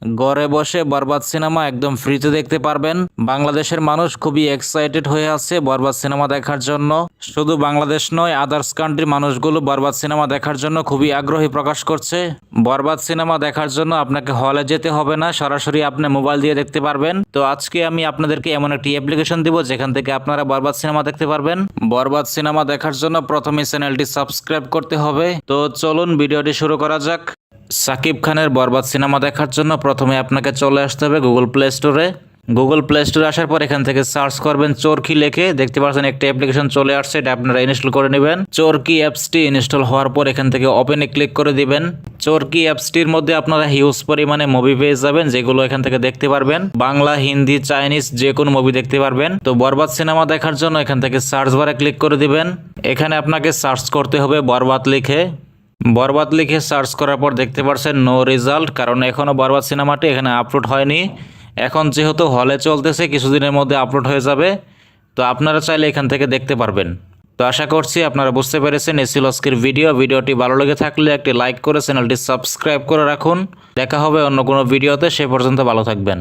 ঘরে বসে বরবাদ সিনেমা একদম ফ্রিতে দেখতে পারবেন। বাংলাদেশের মানুষ খুবই এক্সাইটেড হয়ে আছে বরবাদ সিনেমা দেখার জন্য। শুধু বাংলাদেশ নয়, আদার্স কান্ট্রির মানুষগুলো বরবাদ সিনেমা দেখার জন্য খুবই আগ্রহী প্রকাশ করছে। বরবাদ সিনেমা দেখার জন্য আপনাকে হলে যেতে হবে না, সরাসরি আপনি মোবাইল দিয়ে দেখতে পারবেন। তো আজকে আমি আপনাদেরকে এমন একটি অ্যাপ্লিকেশন দিব যেখান থেকে আপনারা বরবাদ সিনেমা দেখতে পারবেন। বরবাদ সিনেমা দেখার জন্য প্রথমে চ্যানেলটি সাবস্ক্রাইব করতে হবে। তো চলুন ভিডিওটি শুরু করা যাক। সাকিব খানের বরবাদ সিনেমা দেখার জন্য প্রথমে আপনাকে চলে আসতে হবে গুগল প্লে স্টোরে। গুগল প্লে স্টোরে আসার পর এখান থেকে সার্চ করবেন চরকি লিখে। দেখতে পাচ্ছেন একটা অ্যাপ্লিকেশন চলে আসছে, এটা আপনারা ইনস্টল করে নেবেন। চরকি অ্যাপসটি ইনস্টল হওয়ার পর এখান থেকে ওপেনে ক্লিক করে দিবেন। চরকি অ্যাপসটির মধ্যে আপনারা হিউজ পরিমাণে মুভি পেয়ে যাবেন, যেগুলো এখান থেকে দেখতে পারবেন। বাংলা, হিন্দি, চাইনিজ যে কোনো মুভি দেখতে পারবেন। তো বরবাদ সিনেমা দেখার জন্য এখান থেকে সার্চ বারে ক্লিক করে দিবেন। এখানে আপনাকে সার্চ করতে হবে বরবাদ লিখে। বরবাদ লিখে সার্চ করার পর দেখতে পাচ্ছেন নো রেজাল্ট, কারণ এখনও বরবাদ সিনেমাটি এখানে আপলোড হয়নি। এখন যেহেতু হলে চলতেছে, কিছুদিনের মধ্যে আপলোড হয়ে যাবে। তো আপনারা চাইলে এখান থেকে দেখতে পারবেন। তো আশা করছি আপনারা বুঝতে পেরেছেন এই ছিল আজকের ভিডিওটি ভালো লেগে থাকলে একটি লাইক করে চ্যানেলটি সাবস্ক্রাইব করে রাখুন। দেখা হবে অন্য কোনো ভিডিওতে, সে পর্যন্ত ভালো থাকবেন।